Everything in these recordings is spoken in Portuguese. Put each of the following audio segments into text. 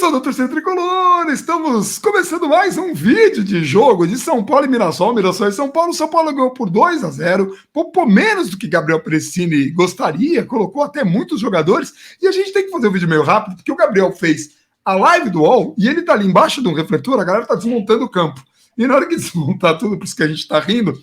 Pessoal do Torcida Tricolor, estamos começando mais um vídeo de jogo de São Paulo e Mirassol. Mirassol e São Paulo. São Paulo ganhou por 2-0, poupou menos do que Gabriel Pressini gostaria, colocou até muitos jogadores. E a gente tem que fazer um vídeo meio rápido, porque o Gabriel fez a live do UOL e ele tá ali embaixo de um refletor, a galera tá desmontando o campo. E na hora que desmontar tudo, por isso que a gente tá rindo,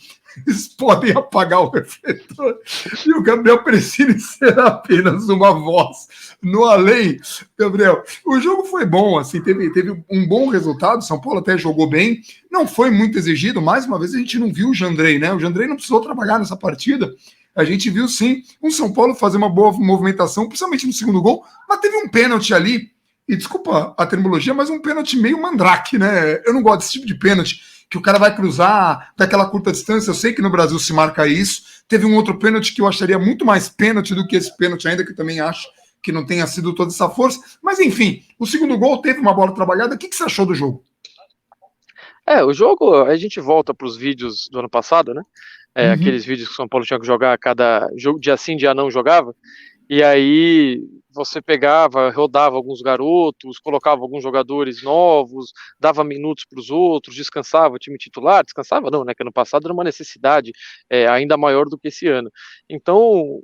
eles podem apagar o refletor e o Gabriel Pressini será apenas uma voz no além. Gabriel, o jogo foi bom, assim, teve um bom resultado, São Paulo até jogou bem, não foi muito exigido, mais uma vez a gente não viu o Jandrei, né? O Jandrei não precisou trabalhar nessa partida, a gente viu sim o São Paulo fazer uma boa movimentação, principalmente no segundo gol, mas teve um pênalti ali, e desculpa a terminologia, mas um pênalti meio mandrake, né? Eu não gosto desse tipo de pênalti, que o cara vai cruzar daquela curta distância. Eu sei que no Brasil se marca isso. Teve um outro pênalti que eu acharia muito mais pênalti do que esse pênalti, ainda que eu também acho que não tenha sido toda essa força. Mas enfim, o segundo gol teve uma bola trabalhada. O que você achou do jogo? O jogo, a gente volta para os vídeos do ano passado, né? Aqueles vídeos que o São Paulo tinha que jogar cada jogo, dia sim, dia não jogava. E aí você pegava, rodava alguns garotos, colocava alguns jogadores novos, dava minutos para os outros, descansava o time titular, descansava não, né, que ano passado era uma necessidade ainda maior do que esse ano. Então,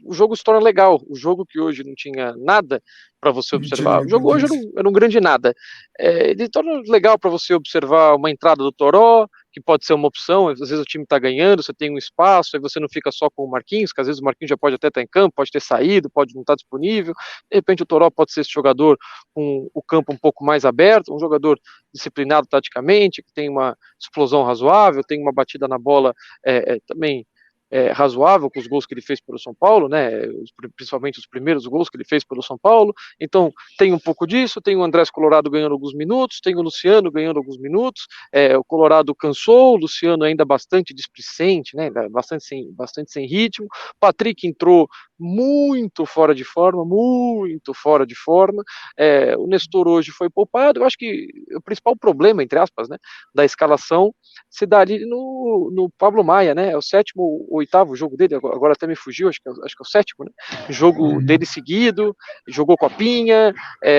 o jogo se torna legal, o jogo que hoje não tinha nada para você observar, o jogo hoje era um grande nada, ele torna legal para você observar uma entrada do Toró, que pode ser uma opção, às vezes o time está ganhando, você tem um espaço, aí você não fica só com o Marquinhos, que às vezes o Marquinhos já pode até estar em campo, pode ter saído, pode não estar disponível, de repente o Toró pode ser esse jogador com o campo um pouco mais aberto, um jogador disciplinado taticamente, que tem uma explosão razoável, tem uma batida na bola também razoável com os gols que ele fez pelo São Paulo, né, principalmente os primeiros gols que ele fez pelo São Paulo. Então tem um pouco disso, tem o Andrés Colorado ganhando alguns minutos, tem o Luciano ganhando alguns minutos, o Colorado cansou, o Luciano ainda bastante displicente, né, bastante sem ritmo, Patrick entrou muito fora de forma, o Nestor hoje foi poupado. Eu acho que o principal problema, entre aspas, né, da escalação se dá ali no Pablo Maia, né, é o sétimo ou oitavo jogo dele, agora até me fugiu, acho que é o sétimo, né, jogo dele seguido, jogou copinha,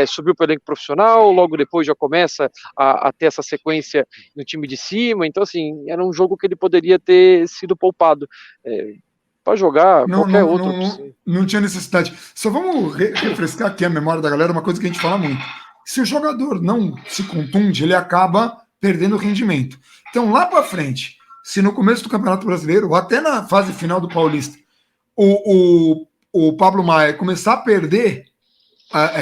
subiu para o elenco profissional, logo depois já começa a ter essa sequência no time de cima, então assim, era um jogo que ele poderia ter sido poupado, para jogar qualquer outro. Não tinha necessidade. Só vamos refrescar aqui a memória da galera, uma coisa que a gente fala muito. Se o jogador não se contunde, ele acaba perdendo rendimento. Então, lá para frente, se no começo do Campeonato Brasileiro, ou até na fase final do Paulista, o Pablo Maia começar a perder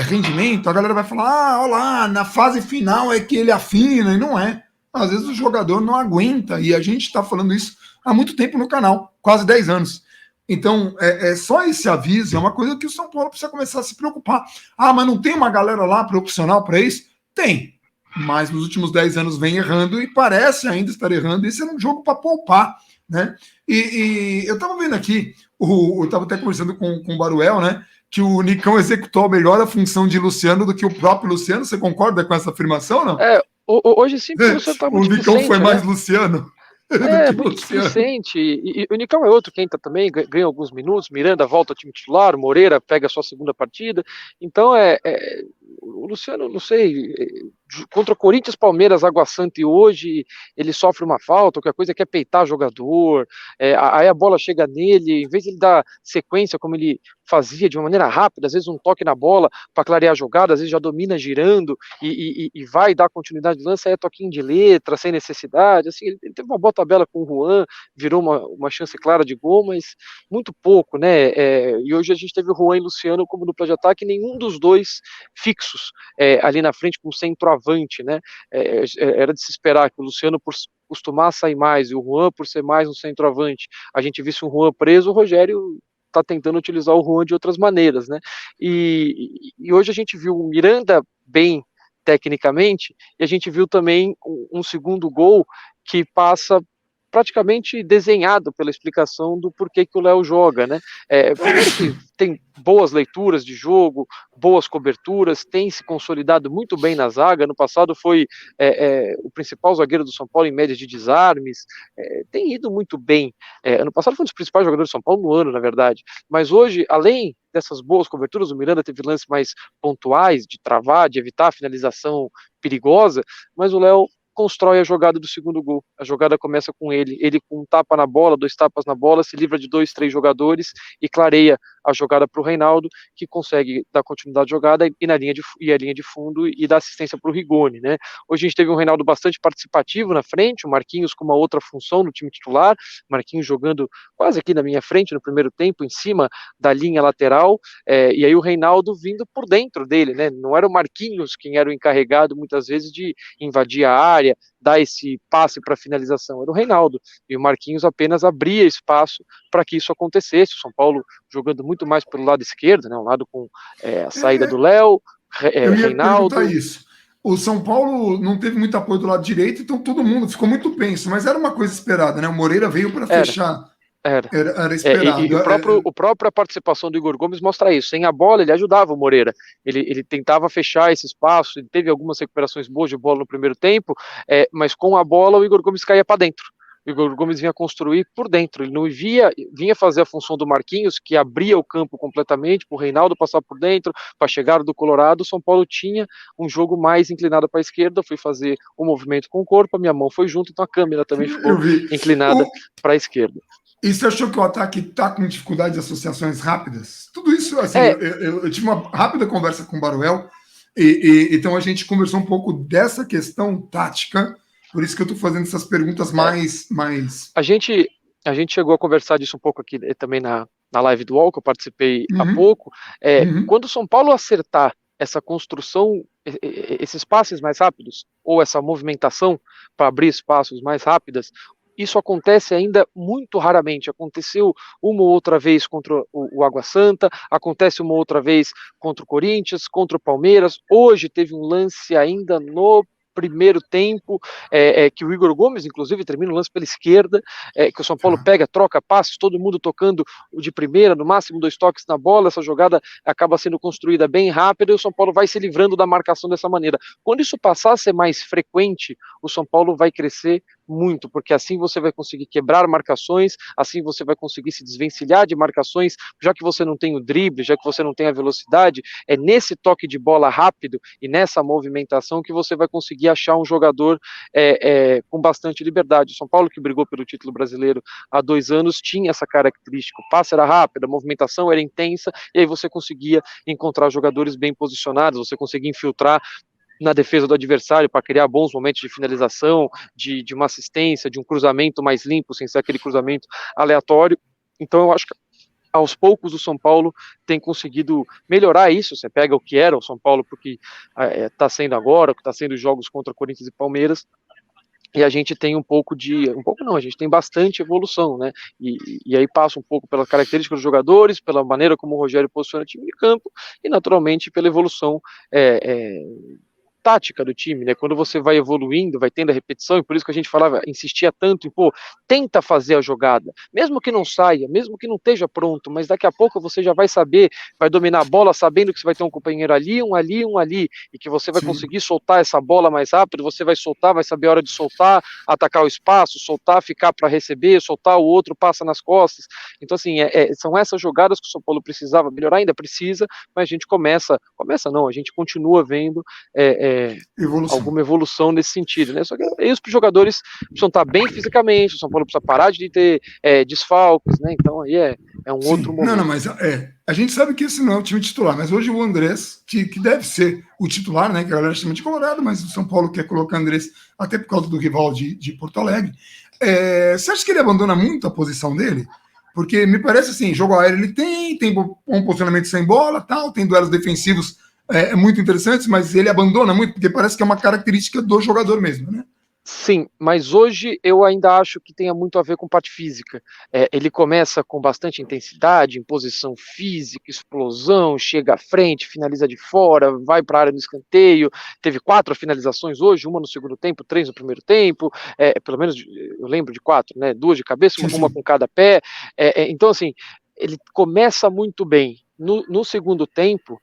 rendimento, a galera vai falar: olha lá, na fase final é que ele afina, e não é. Às vezes o jogador não aguenta, e a gente está falando isso há muito tempo no canal, quase 10 anos. Então, só esse aviso é uma coisa que o São Paulo precisa começar a se preocupar. Ah, mas não tem uma galera lá profissional para isso? Tem. Mas nos últimos 10 anos vem errando e parece ainda estar errando. Esse é um jogo para poupar, né? E eu estava vendo aqui, eu estava até conversando com o Baruel, né? Que o Nicão executou melhor a função de Luciano do que o próprio Luciano. Você concorda com essa afirmação, não? Hoje sim, o Luciano está muito displicente. O Nicão foi mais Luciano. Muito displicente, e o Nicão é outro que entra também, ganha alguns minutos, Miranda volta ao time titular, o Moreira pega a sua segunda partida, então o Luciano, não sei, contra o Corinthians, Palmeiras, Água Santa, e hoje ele sofre uma falta, qualquer coisa, quer peitar jogador, aí a bola chega nele, em vez de ele dar sequência como ele fazia de uma maneira rápida, às vezes um toque na bola para clarear a jogada, às vezes já domina girando e vai dar continuidade de lança, toquinho de letra, sem necessidade, assim, ele teve uma boa tabela com o Juan, virou uma chance clara de gol, mas muito pouco, né, e hoje a gente teve o Juan e o Luciano como dupla de ataque, nenhum dos dois fixos ali na frente com centroavante, né, era de se esperar que o Luciano, por costumar sair mais, e o Juan, por ser mais um centroavante, a gente visse um Juan preso, o Rogério está tentando utilizar o Juan de outras maneiras, né? E hoje a gente viu o Miranda bem tecnicamente, e a gente viu também um segundo gol que passa praticamente desenhado pela explicação do porquê que o Léo joga, né? Primeiro que tem boas leituras de jogo, boas coberturas, tem se consolidado muito bem na zaga. No passado foi o principal zagueiro do São Paulo em média de desarmes, tem ido muito bem. Ano passado foi um dos principais jogadores do São Paulo no ano, na verdade. Mas hoje, além dessas boas coberturas, o Miranda teve lances mais pontuais, de travar, de evitar a finalização perigosa, mas o Léo constrói a jogada do segundo gol. A jogada começa com ele com um tapa na bola, 2 tapas na bola, se livra de 2, 3 jogadores e clareia a jogada para o Reinaldo, que consegue dar continuidade à jogada e a linha de fundo e dar assistência para o Rigoni, né? Hoje a gente teve um Reinaldo bastante participativo na frente, o Marquinhos com uma outra função no time titular, Marquinhos jogando quase aqui na minha frente no primeiro tempo, em cima da linha lateral, e aí o Reinaldo vindo por dentro dele, né? Não era o Marquinhos quem era o encarregado muitas vezes de invadir a área, dar esse passe para finalização, era o Reinaldo, e o Marquinhos apenas abria espaço para que isso acontecesse. O São Paulo jogando muito mais pelo lado esquerdo, né, um lado com a saída do Léo, Eu ia Reinaldo. perguntar isso. O São Paulo não teve muito apoio do lado direito, então todo mundo ficou muito tenso, mas era uma coisa esperada, né? O Moreira veio para fechar. Era esperado. E a própria participação do Igor Gomes mostra isso. Sem a bola, ele ajudava o Moreira. Ele tentava fechar esse espaço, ele teve algumas recuperações boas de bola no primeiro tempo, mas com a bola o Igor Gomes caía para dentro. O Igor Gomes vinha construir por dentro, ele não vinha fazer a função do Marquinhos, que abria o campo completamente, para o Reinaldo passar por dentro, para chegar do Colorado. O São Paulo tinha um jogo mais inclinado para a esquerda, fui fazer o movimento com o corpo, a minha mão foi junto, então a câmera também ficou inclinada para a esquerda. E você achou que o ataque está com dificuldade de associações rápidas? Tudo isso, assim, eu tive uma rápida conversa com o Baruel, então a gente conversou um pouco dessa questão tática, por isso que eu estou fazendo essas perguntas mais... A gente chegou a conversar disso um pouco aqui também na live do UOL, que eu participei há pouco. Quando o São Paulo acertar essa construção, esses passes mais rápidos, ou essa movimentação para abrir espaços mais rápidas, isso acontece ainda muito raramente. Aconteceu uma ou outra vez contra o Água Santa, acontece uma outra vez contra o Corinthians, contra o Palmeiras. Hoje teve um lance ainda no primeiro tempo, que o Igor Gomes, inclusive, termina o lance pela esquerda, que o São Paulo pega, troca passes, todo mundo tocando de primeira, no máximo 2 toques na bola, essa jogada acaba sendo construída bem rápido e o São Paulo vai se livrando da marcação dessa maneira. Quando isso passar a ser mais frequente, o São Paulo vai crescer muito, porque assim você vai conseguir quebrar marcações, assim você vai conseguir se desvencilhar de marcações, já que você não tem o drible, já que você não tem a velocidade, é nesse toque de bola rápido e nessa movimentação que você vai conseguir achar um jogador com bastante liberdade. O São Paulo, que brigou pelo título brasileiro há 2 anos, tinha essa característica, o passe era rápido, a movimentação era intensa, e aí você conseguia encontrar jogadores bem posicionados, você conseguia infiltrar na defesa do adversário para criar bons momentos de finalização, de uma assistência, de um cruzamento mais limpo, sem ser aquele cruzamento aleatório. Então eu acho que aos poucos o São Paulo tem conseguido melhorar isso. Você pega o que era o São Paulo porque está sendo agora, o que está sendo os jogos contra Corinthians e Palmeiras, e a gente tem a gente tem bastante evolução, né? E aí passa um pouco pela característica dos jogadores, pela maneira como o Rogério posiciona o time de campo e naturalmente pela evolução tática do time, né? Quando você vai evoluindo, vai tendo a repetição, e por isso que a gente insistia tanto em, tenta fazer a jogada, mesmo que não saia, mesmo que não esteja pronto, mas daqui a pouco você já vai saber, vai dominar a bola sabendo que você vai ter um companheiro ali, e que você vai conseguir soltar essa bola mais rápido, você vai soltar, vai saber a hora de soltar, atacar o espaço, soltar, ficar para receber, soltar, o outro passa nas costas. Então assim, são essas jogadas que o São Paulo precisava melhorar, ainda precisa, mas a gente a gente continua vendo alguma evolução nesse sentido, né? Só que aí os jogadores precisam estar bem fisicamente, o São Paulo precisa parar de ter desfalques, né? Então aí é um outro momento. Não, mas a gente sabe que esse não é o time titular, mas hoje o Andrés, que deve ser o titular, né? Que a galera chama de Colorado, mas o São Paulo quer colocar o Andrés até por causa do rival de Porto Alegre. Você acha que ele abandona muito a posição dele? Porque me parece assim, jogo aéreo ele tem um posicionamento sem bola, tal, tem duelos defensivos muito interessantes, mas ele abandona muito, porque parece que é uma característica do jogador mesmo, né? Sim, mas hoje eu ainda acho que tenha muito a ver com parte física. Ele começa com bastante intensidade, imposição física, explosão, chega à frente, finaliza de fora, vai para a área no escanteio. Teve 4 finalizações hoje, uma no segundo tempo, 3 no primeiro tempo. Pelo menos eu lembro de 4, né? 2 de cabeça, Sim, uma sim. com cada pé. Então, assim, ele começa muito bem. No segundo tempo,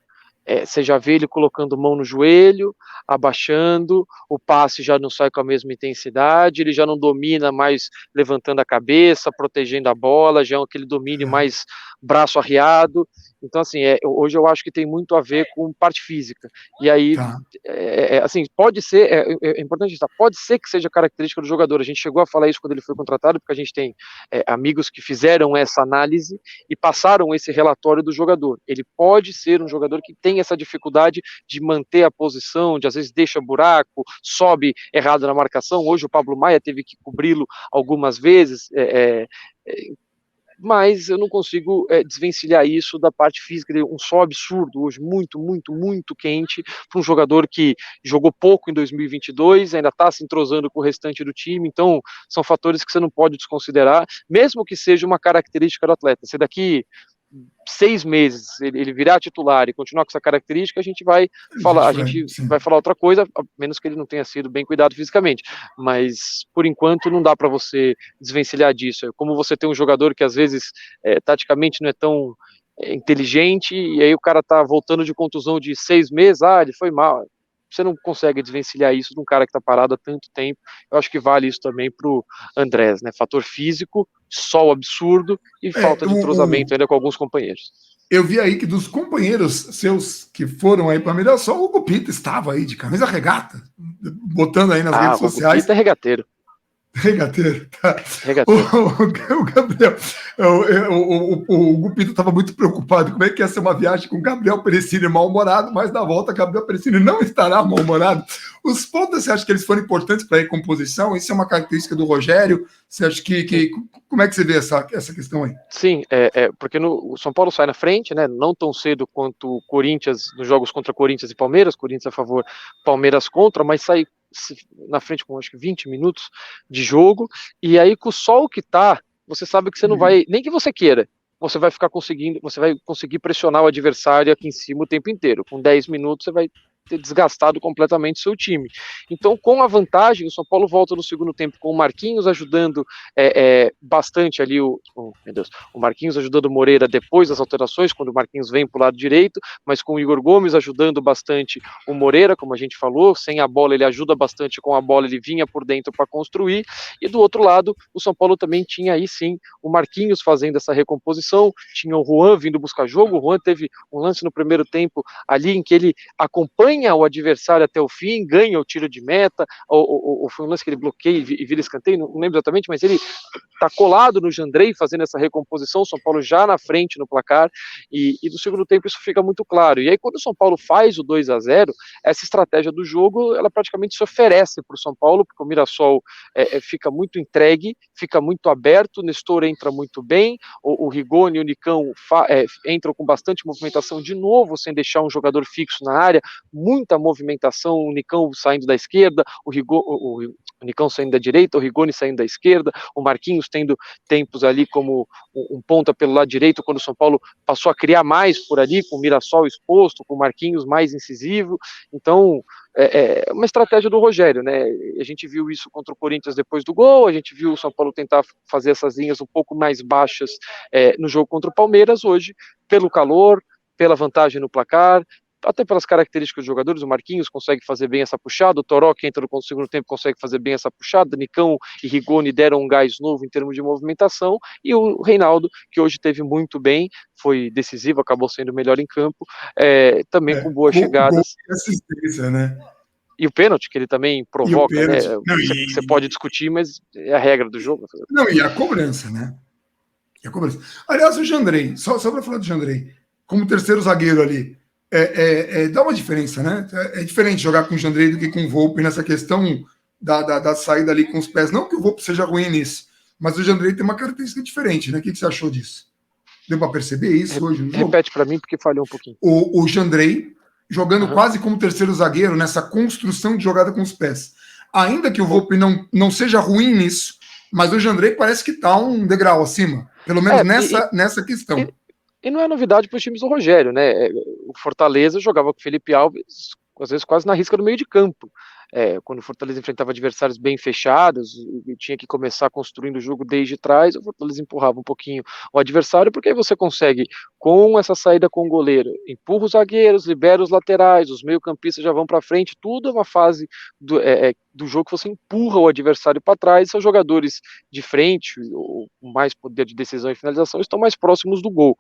você já vê ele colocando mão no joelho, abaixando, o passe já não sai com a mesma intensidade, ele já não domina mais levantando a cabeça, protegendo a bola, já é aquele domínio É, mais braço arriado. Então, assim, hoje eu acho que tem muito a ver com parte física. E aí, tá. assim, pode ser, é importante estar, pode ser que seja característica do jogador. A gente chegou a falar isso quando ele foi contratado, porque a gente tem amigos que fizeram essa análise e passaram esse relatório do jogador. Ele pode ser um jogador que tem essa dificuldade de manter a posição, de às vezes deixa buraco, sobe errado na marcação. Hoje o Pablo Maia teve que cobri-lo algumas vezes. Mas eu não consigo desvencilhar isso da parte física dele, um sol absurdo hoje, muito, muito, muito quente, para um jogador que jogou pouco em 2022, ainda está se entrosando com o restante do time, então são fatores que você não pode desconsiderar, mesmo que seja uma característica do atleta. Se daqui 6 meses ele virar titular e continuar com essa característica, a gente Sim. vai falar outra coisa, a menos que ele não tenha sido bem cuidado fisicamente. Mas por enquanto não dá para você desvencilhar disso. É como você tem um jogador que às vezes taticamente não é tão inteligente, e aí o cara tá voltando de contusão de 6 meses, ele foi mal. Você não consegue desvencilhar isso de um cara que está parado há tanto tempo. Eu acho que vale isso também para o Andrés, né? Fator físico, sol absurdo e É, falta de entrosamento ainda com alguns companheiros. eu vi aí que dos companheiros seus que foram aí para Mirassol, o Gupita estava aí de camisa regata, botando aí nas redes O sociais. Gupita é regateiro. Regateiro, tá. Regateiro. O Gabriel, o Gupito estava muito preocupado como é que ia ser uma viagem com Gabriel Perecini mal-humorado, mas na volta Gabriel Perecini não estará mal-humorado. Os pontos, você acha que eles foram importantes para a recomposição? Isso é uma característica do Rogério? Você acha como é que você vê essa questão aí? Sim, porque o São Paulo sai na frente, né? Não tão cedo quanto o Corinthians, nos jogos contra Corinthians e Palmeiras, Corinthians a favor, Palmeiras contra, mas sai na frente com acho que 20 minutos de jogo, e aí com o sol que tá, você sabe que você não vai, nem que você queira, você vai conseguir pressionar o adversário aqui em cima o tempo inteiro. Com 10 minutos você vai ter desgastado completamente seu time. Então, com a vantagem, o São Paulo volta no segundo tempo com o Marquinhos ajudando bastante ali o Marquinhos ajudando o Moreira depois das alterações, quando o Marquinhos vem para o lado direito, mas com o Igor Gomes ajudando bastante o Moreira, como a gente falou, sem a bola ele ajuda bastante, com a bola ele vinha por dentro para construir, e do outro lado, o São Paulo também tinha aí sim o Marquinhos fazendo essa recomposição, tinha o Juan vindo buscar jogo, o Juan teve um lance no primeiro tempo ali em que ele acompanha o adversário até o fim, ganha o tiro de meta, ou foi um lance que ele bloqueia e vira escanteio, não lembro exatamente, mas ele está colado no Jandrei fazendo essa recomposição, o São Paulo já na frente no placar, e no segundo tempo isso fica muito claro. E aí quando o São Paulo faz o 2-0, essa estratégia do jogo, ela praticamente se oferece para o São Paulo, porque o Mirassol fica muito entregue, fica muito aberto, o Nestor entra muito bem, o Rigoni e o Nicão entram com bastante movimentação de novo, sem deixar um jogador fixo na área, muita movimentação, o Nicão saindo da esquerda, o Nicão saindo da direita, o Rigoni saindo da esquerda, o Marquinhos tendo tempos ali como um ponta pelo lado direito, quando o São Paulo passou a criar mais por ali, com o Mirassol exposto, com o Marquinhos mais incisivo. Então, é uma estratégia do Rogério, né? A gente viu isso contra o Corinthians depois do gol, a gente viu o São Paulo tentar fazer essas linhas um pouco mais baixas no jogo contra o Palmeiras hoje, pelo calor, pela vantagem no placar, até pelas características dos jogadores. O Marquinhos consegue fazer bem essa puxada, o Toró, que entra no segundo tempo, consegue fazer bem essa puxada, Nicão e Rigoni deram um gás novo em termos de movimentação, e o Reinaldo, que hoje teve muito bem, foi decisivo, acabou sendo o melhor em campo, também com boas chegadas. Gol assistência, né? E o pênalti, que ele também provoca, né? Você pode discutir, mas é a regra do jogo. Não, e a cobrança, né? E a cobrança. Aliás, o Jandrei, só para falar do Jandrei, como terceiro zagueiro ali, dá uma diferença, né? É diferente jogar com o Jandrei do que com o Volpe nessa questão da saída ali com os pés. Não que o Volpe seja ruim nisso, mas o Jandrei tem uma característica diferente, né? O que você achou disso? Deu para perceber isso hoje no jogo? Repete para mim, porque falhou um pouquinho. O Jandrei jogando quase como terceiro zagueiro nessa construção de jogada com os pés. ainda que o Volpe não seja ruim nisso, mas o Jandrei parece que está um degrau acima, pelo menos nessa questão. E não é novidade para os times do Rogério, né? O Fortaleza jogava com o Felipe Alves, às vezes quase na risca do meio de campo. Quando o Fortaleza enfrentava adversários bem fechados e tinha que começar construindo o jogo desde trás, o Fortaleza empurrava um pouquinho o adversário, porque aí você consegue, com essa saída com o goleiro, empurra os zagueiros, libera os laterais, os meio-campistas já vão para frente, tudo é uma fase do jogo que você empurra o adversário para trás, são jogadores de frente, ou com mais poder de decisão e finalização, estão mais próximos do gol.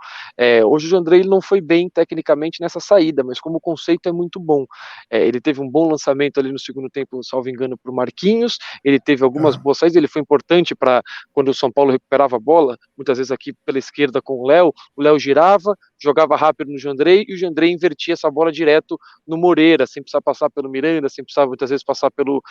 Hoje o Jandrei não foi bem tecnicamente nessa saída, mas como conceito é muito bom. Ele teve um bom lançamento ali no segundo tempo, salvo engano, para o Marquinhos, ele teve algumas boas saídas, ele foi importante para quando o São Paulo recuperava a bola, muitas vezes aqui pela esquerda com o Léo girava, jogava rápido no Jandrei, e o Jandrei invertia essa bola direto no Moreira, sem precisar passar pelo Miranda, sem precisar muitas vezes passar pelo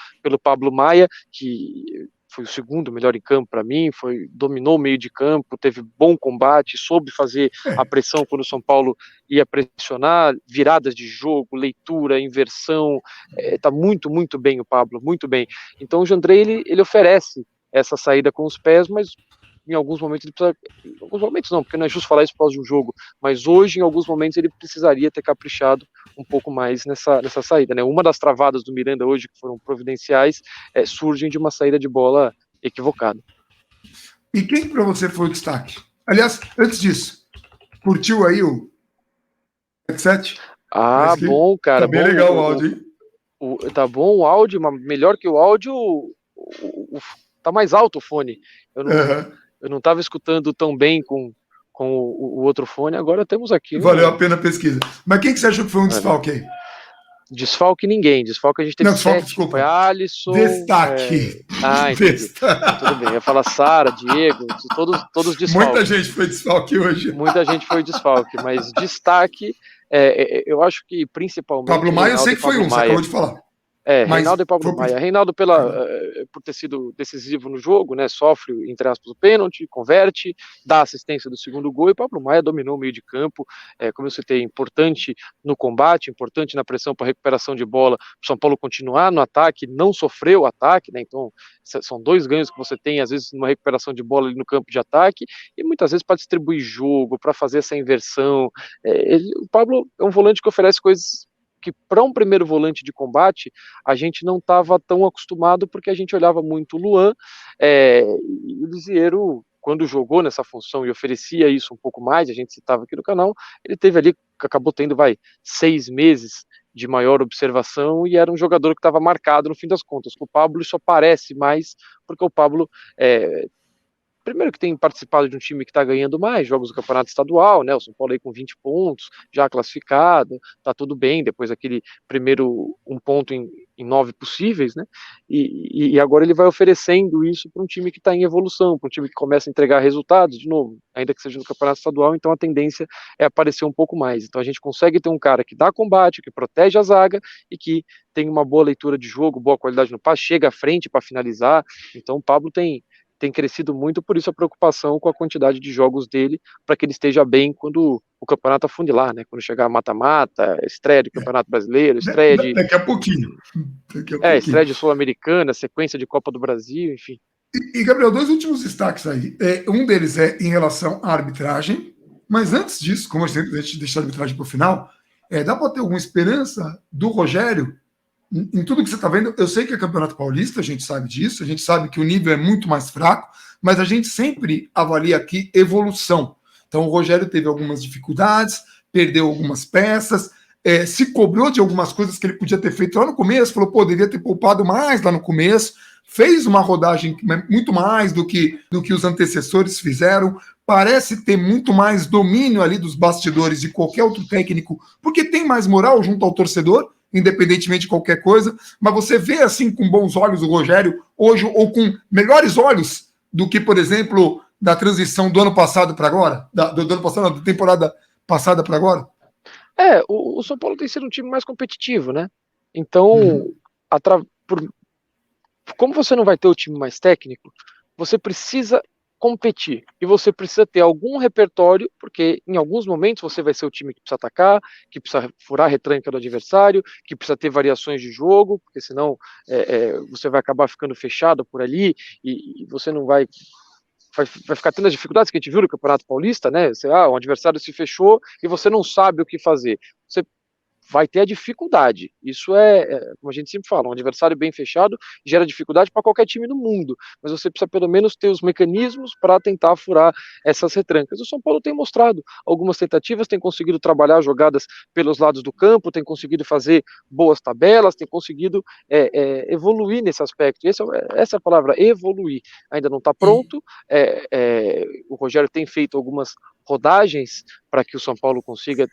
Pablo Maia, que foi o segundo melhor em campo para mim, dominou o meio de campo, teve bom combate, soube fazer a pressão quando o São Paulo ia pressionar, viradas de jogo, leitura, inversão, tá muito, muito bem o Pablo, muito bem. Então o Jandrei, ele oferece essa saída com os pés, mas em alguns momentos ele precisa, em alguns momentos não, porque não é justo falar isso por causa de um jogo, mas hoje em alguns momentos ele precisaria ter caprichado um pouco mais nessa saída, né? Uma das travadas do Miranda hoje, que foram providenciais, surgem de uma saída de bola equivocada. E quem para você foi o destaque? Aliás, antes disso, curtiu aí o headset? Bom, cara. Tá bem bom, legal o áudio, hein? Tá bom o áudio, mas melhor que o áudio, tá mais alto o fone. Eu não estava escutando tão bem com o outro fone, agora temos aqui. Valeu a pena a pesquisa. Mas quem que você achou que foi um desfalque aí? Desfalque ninguém. Desfalque a gente teve desculpa. Foi Alisson. Destaque. Entendi. Destaque. Tudo bem. Eu ia falar Sara, Diego, todos desfalques. Muita gente foi desfalque hoje. Muita gente foi desfalque, mas destaque, eu acho que principalmente. Pablo Maia, eu sei que foi você acabou de falar. Reinaldo e Pablo Maia. Reinaldo por ter sido decisivo no jogo, né? Sofre, entre aspas, o pênalti, converte, dá assistência do segundo gol, e Pablo Maia dominou o meio de campo, como eu citei, importante no combate, importante na pressão para recuperação de bola, o São Paulo continuar no ataque, não sofreu o ataque, né? Então são dois ganhos que você tem, às vezes, numa recuperação de bola ali no campo de ataque, e muitas vezes para distribuir jogo, para fazer essa inversão. O Pablo é um volante que oferece coisas que para um primeiro volante de combate a gente não estava tão acostumado, porque a gente olhava muito o Luan, e o Lisieiro, quando jogou nessa função e oferecia isso um pouco mais, a gente citava aqui no canal, ele teve ali, acabou tendo 6 meses de maior observação, e era um jogador que estava marcado no fim das contas. Com o Pablo isso aparece mais, porque o Pablo primeiro que tem participado de um time que está ganhando mais jogos do Campeonato Estadual, né? O São Paulo aí com 20 pontos, já classificado, tá tudo bem, depois daquele primeiro 1 ponto em 9 possíveis, né? E agora ele vai oferecendo isso para um time que está em evolução, para um time que começa a entregar resultados, de novo, ainda que seja no Campeonato Estadual, então a tendência é aparecer um pouco mais. Então a gente consegue ter um cara que dá combate, que protege a zaga e que tem uma boa leitura de jogo, boa qualidade no passe, chega à frente para finalizar. Então o Pablo tem crescido muito, por isso a preocupação com a quantidade de jogos dele, para que ele esteja bem quando o campeonato afunilar, né? Quando chegar mata-mata, estreia de Campeonato Brasileiro, estreia de... Daqui a pouquinho. Estreia de Sul-Americana, sequência de Copa do Brasil, enfim. E Gabriel, 2 últimos destaques aí. Um deles é em relação à arbitragem, mas antes disso, como a gente deixa a arbitragem para o final, dá para ter alguma esperança do Rogério em tudo que você está vendo? Eu sei que é Campeonato Paulista, a gente sabe disso, a gente sabe que o nível é muito mais fraco, mas a gente sempre avalia aqui evolução. Então o Rogério teve algumas dificuldades, perdeu algumas peças, se cobrou de algumas coisas que ele podia ter feito lá no começo, falou, devia ter poupado mais lá no começo, fez uma rodagem muito mais do que os antecessores fizeram, parece ter muito mais domínio ali dos bastidores de qualquer outro técnico, porque tem mais moral junto ao torcedor, independentemente de qualquer coisa, mas você vê assim com bons olhos o Rogério hoje, ou com melhores olhos do que, por exemplo, da transição do ano passado para agora, da temporada passada para agora? O São Paulo tem sido um time mais competitivo, né? Então, como você não vai ter o time mais técnico, você precisa competir. E você precisa ter algum repertório, porque em alguns momentos você vai ser o time que precisa atacar, que precisa furar a retranca do adversário, que precisa ter variações de jogo, porque senão você vai acabar ficando fechado por ali e você não vai ficar tendo as dificuldades que a gente viu no Campeonato Paulista, né? O adversário se fechou e você não sabe o que fazer. Você vai ter a dificuldade. Isso como a gente sempre fala, um adversário bem fechado gera dificuldade para qualquer time no mundo, mas você precisa pelo menos ter os mecanismos para tentar furar essas retrancas. O São Paulo tem mostrado algumas tentativas, tem conseguido trabalhar jogadas pelos lados do campo, tem conseguido fazer boas tabelas, tem conseguido evoluir nesse aspecto. Essa é a palavra, evoluir. Ainda não está pronto, o Rogério tem feito algumas rodagens para que o São Paulo consiga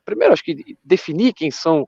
primeiro, acho que definir quem são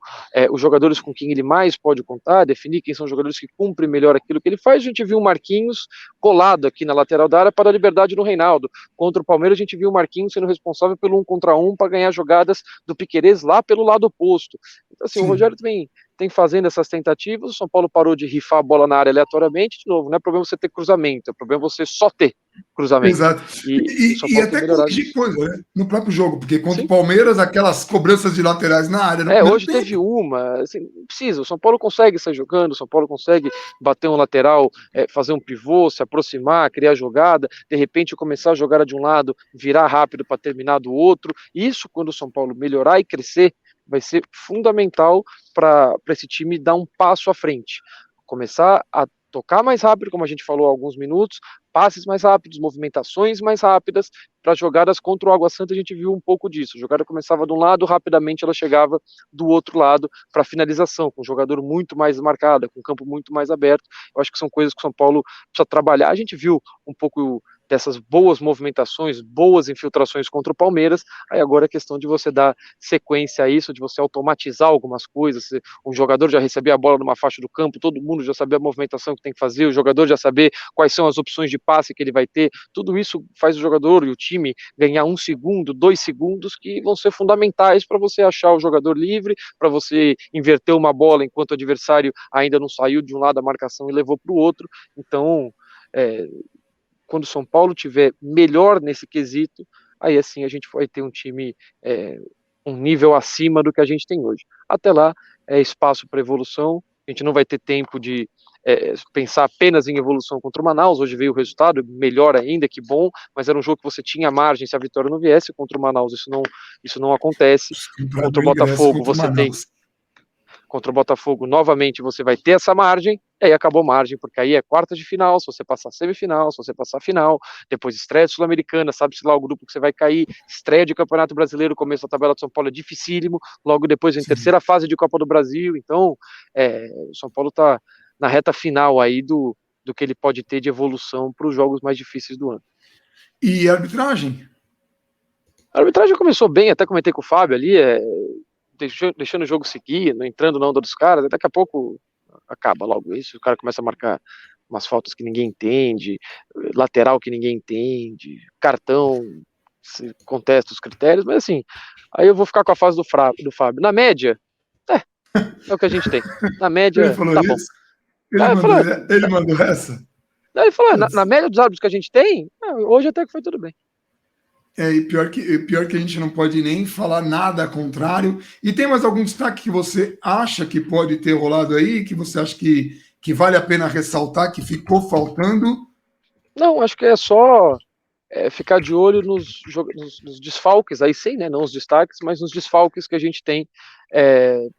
os jogadores com quem ele mais pode contar, definir quem são os jogadores que cumprem melhor aquilo que ele faz. A gente viu o Marquinhos colado aqui na lateral da área para a liberdade do Reinaldo. Contra o Palmeiras, a gente viu o Marquinhos sendo responsável pelo 1 contra 1 para ganhar jogadas do Piquerez lá pelo lado oposto. Então, assim, o Rogério também tem fazendo essas tentativas. O São Paulo parou de rifar a bola na área aleatoriamente. De novo, não é problema você ter cruzamento, é problema você só ter cruzamento. Exato. E até corrigir coisa, né? No próprio jogo, porque contra o Palmeiras, aquelas cobranças de laterais na área. Hoje tempo. Teve uma, assim, não precisa. O São Paulo consegue sair jogando, o São Paulo consegue bater um lateral, fazer um pivô, se aproximar, criar jogada, de repente começar a jogada de um lado, virar rápido para terminar do outro. Isso, quando o São Paulo melhorar e crescer, vai ser fundamental para esse time dar um passo à frente. Começar a tocar mais rápido, como a gente falou há alguns minutos, passes mais rápidos, movimentações mais rápidas. Para jogadas contra o Água Santa a gente viu um pouco disso. A jogada começava de um lado, rapidamente ela chegava do outro lado para finalização, com um jogador muito mais marcado, com um campo muito mais aberto. Eu acho que são coisas que o São Paulo precisa trabalhar. A gente viu um pouco dessas boas movimentações, boas infiltrações contra o Palmeiras. Aí agora é questão de você dar sequência a isso, de você automatizar algumas coisas. Um jogador já recebia a bola numa faixa do campo, todo mundo já sabia a movimentação que tem que fazer, o jogador já saber quais são as opções de passe que ele vai ter. Tudo isso faz o jogador e o time ganhar 1 segundo, 2 segundos, que vão ser fundamentais para você achar o jogador livre, para você inverter uma bola enquanto o adversário ainda não saiu de um lado da marcação e levou para o outro. Então, quando o São Paulo tiver melhor nesse quesito, aí assim a gente vai ter um time um nível acima do que a gente tem hoje. Até lá, é espaço para evolução. A gente não vai ter tempo de pensar apenas em evolução contra o Manaus. Hoje veio o resultado, melhor ainda, que bom, mas era um jogo que você tinha margem se a vitória não viesse. Contra o Manaus isso não acontece. Contra o Botafogo você tem... Contra o Botafogo, novamente, você vai ter essa margem, e aí acabou a margem, porque aí é quarta de final, se você passar semifinal, se você passar final, depois estreia de Sul-Americana, sabe-se lá o grupo que você vai cair, estreia de Campeonato Brasileiro, começo da tabela de São Paulo é dificílimo, logo depois em terceira fase de Copa do Brasil. Então, o São Paulo está na reta final aí do que ele pode ter de evolução para os jogos mais difíceis do ano. E a arbitragem? A arbitragem começou bem, até comentei com o Fábio ali, deixando o jogo seguir, não entrando na onda dos caras. Daqui a pouco acaba logo isso, o cara começa a marcar umas faltas que ninguém entende, lateral que ninguém entende, cartão, se contesta os critérios, mas assim, aí eu vou ficar com a fase do Fábio. Na média, é o que a gente tem. Na média, ele falou tá isso? bom. Ele mandou essa? Ele falou, na média dos árbitros que a gente tem, hoje até que foi tudo bem. E pior que a gente não pode nem falar nada contrário. E tem mais algum destaque que você acha que pode ter rolado aí, que você acha que vale a pena ressaltar, que ficou faltando? Não, acho que é só ficar de olho nos desfalques, aí sim, né? Não os destaques, mas nos desfalques que a gente tem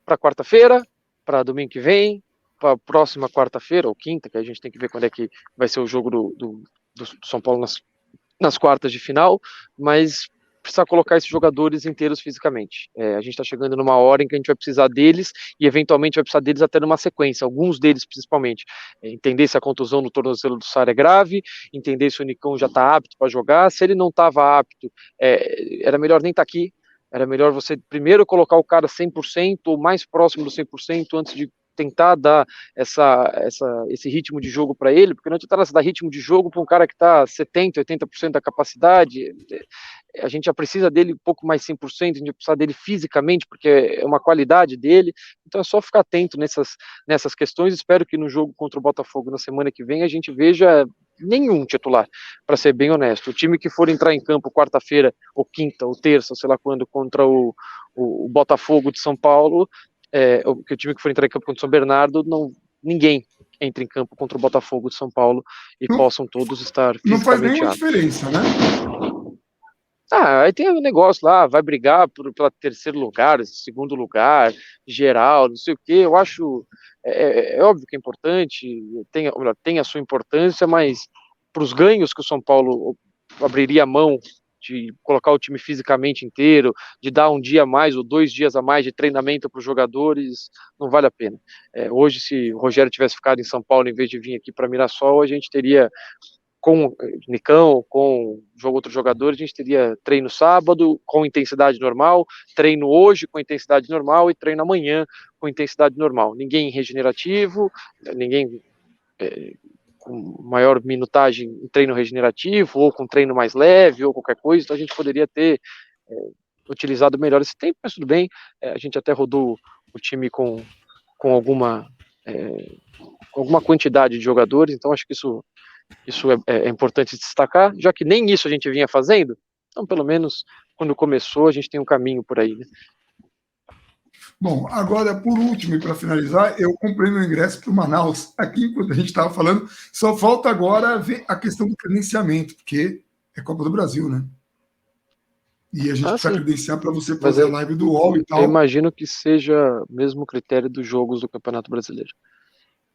para quarta-feira, para domingo que vem, para próxima quarta-feira ou quinta, que a gente tem que ver quando é que vai ser o jogo do São Paulo nas quartas de final, mas precisa colocar esses jogadores inteiros fisicamente. A gente está chegando numa hora em que a gente vai precisar deles e eventualmente vai precisar deles até numa sequência, alguns deles principalmente. Entender se a contusão no tornozelo do Sara é grave, entender se o Nicão já está apto para jogar. Se ele não estava apto, era melhor nem estar aqui. Era melhor você primeiro colocar o cara 100% ou mais próximo do 100% antes de tentar dar esse ritmo de jogo para ele, porque não adianta dar ritmo de jogo para um cara que está 70%, 80% da capacidade. A gente já precisa dele um pouco mais 100%, a gente precisa dele fisicamente, porque é uma qualidade dele. Então é só ficar atento nessas questões. Espero que no jogo contra o Botafogo na semana que vem a gente veja nenhum titular, para ser bem honesto. O time que for entrar em campo quarta-feira, ou quinta, ou terça, sei lá quando, contra o Botafogo de São Paulo, o time que for entrar em campo contra o São Bernardo, ninguém entra em campo contra o Botafogo de São Paulo e Não, possam todos estar não faz fisicamente nenhuma aptos. diferença, né? Aí tem um negócio lá, vai brigar pela terceiro lugar, segundo lugar, geral, não sei o quê. Eu acho, é óbvio que é importante, tem a sua importância, mas para os ganhos que o São Paulo abriria a mão de colocar o time fisicamente inteiro, de dar um dia a mais ou 2 dias a mais de treinamento para os jogadores, não vale a pena. Hoje, se o Rogério tivesse ficado em São Paulo em vez de vir aqui para Mirassol, a gente teria com Nicão, com outros jogadores, a gente teria treino sábado com intensidade normal, treino hoje com intensidade normal e treino amanhã com intensidade normal. Ninguém regenerativo, ninguém com maior minutagem em treino regenerativo, ou com treino mais leve, ou qualquer coisa, então a gente poderia ter utilizado melhor esse tempo, mas tudo bem, a gente até rodou o time com alguma quantidade de jogadores, então acho que isso é importante destacar, já que nem isso a gente vinha fazendo, então pelo menos quando começou a gente tem um caminho por aí, né? Bom, agora por último e para finalizar, eu comprei meu ingresso para o Manaus, aqui enquanto a gente estava falando, só falta agora ver a questão do credenciamento, porque é Copa do Brasil, né? E a gente precisa credenciar para você fazer a live do UOL e tal. Eu imagino que seja o mesmo critério dos jogos do Campeonato Brasileiro.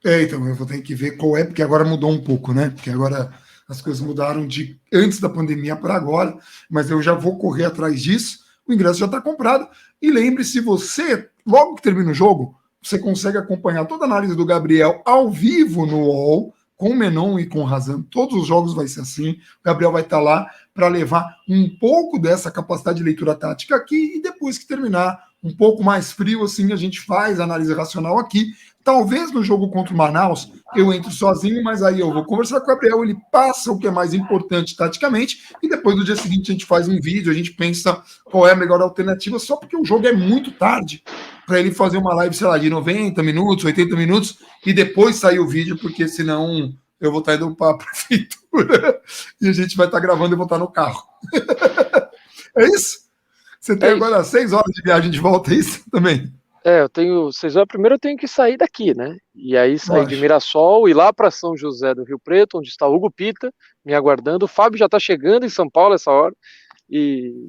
Então, eu vou ter que ver qual é, porque agora mudou um pouco, né? Porque agora as coisas mudaram de antes da pandemia para agora, mas eu já vou correr atrás disso. O ingresso já está comprado. E lembre-se, você, logo que termina o jogo, você consegue acompanhar toda a análise do Gabriel ao vivo no UOL, com o Menon e com o Razan. Todos os jogos vai ser assim. O Gabriel vai estar lá para levar um pouco dessa capacidade de leitura tática aqui, e depois que terminar um pouco mais frio, assim, a gente faz a análise racional aqui. Talvez no jogo contra o Manaus eu entre sozinho, mas aí eu vou conversar com o Gabriel, ele passa o que é mais importante taticamente, e depois no dia seguinte a gente faz um vídeo, a gente pensa qual é a melhor alternativa, só porque o jogo é muito tarde para ele fazer uma live, sei lá, de 90 minutos, 80 minutos, e depois sair o vídeo, porque senão eu vou estar indo para a prefeitura e a gente vai estar gravando e eu vou estar no carro. É isso? Você tem agora 6 horas de viagem de volta, é isso também? Eu tenho 6 horas. Primeiro eu tenho que sair daqui, né? E aí sair de Mirassol e ir lá para São José do Rio Preto, onde está o Hugo Pita me aguardando. O Fábio já está chegando em São Paulo essa hora. E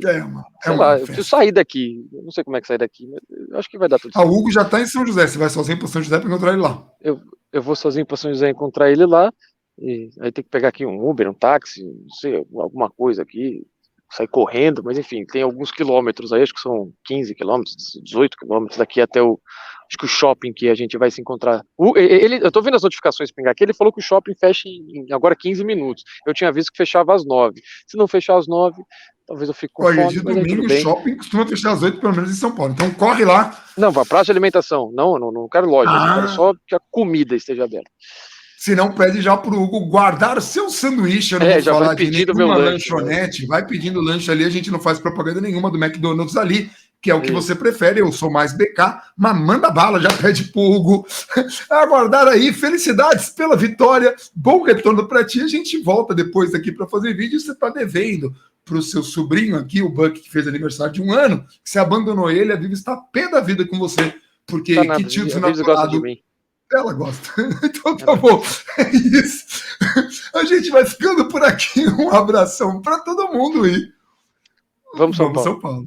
sei lá, eu preciso sair daqui. Eu não sei como é que sair daqui, mas eu acho que vai dar tudo certo. O Hugo já está em São José. Você vai sozinho para São José para encontrar ele lá? Eu vou sozinho para São José encontrar ele lá. E aí tem que pegar aqui um Uber, um táxi, não sei, alguma coisa aqui. Sair correndo, mas enfim, tem alguns quilômetros aí, acho que são 15 quilômetros, 18 quilômetros daqui até acho que o shopping que a gente vai se encontrar. Eu tô vendo as notificações pingar aqui, ele falou que o shopping fecha em agora 15 minutos. Eu tinha visto que fechava às 9. Se não fechar às 9, talvez eu fique com fome. De domingo o shopping costuma fechar às 8, pelo menos em São Paulo. Então corre lá. Não, vá praça de alimentação. Não quero loja, eu quero só que a comida esteja aberta. Se não, pede já pro Hugo guardar seu sanduíche. Eu não vou falar de nenhuma lanchonete. Vai pedindo lanche ali. A gente não faz propaganda nenhuma do McDonald's ali, que é o que você prefere. Eu sou mais BK, mas manda bala, já pede pro Hugo. Aguardar aí. Felicidades pela vitória. Bom retorno para ti. A gente volta depois daqui para fazer vídeo. Você tá devendo pro seu sobrinho aqui, o Buck, que fez aniversário de 1 ano, que você abandonou ele. A Vivi está pé da vida com você. Porque tá nada, que tio gosta de mim. Ela gosta. Então tá bom. É isso. A gente vai ficando por aqui. Um abração para todo mundo e vamos São Paulo.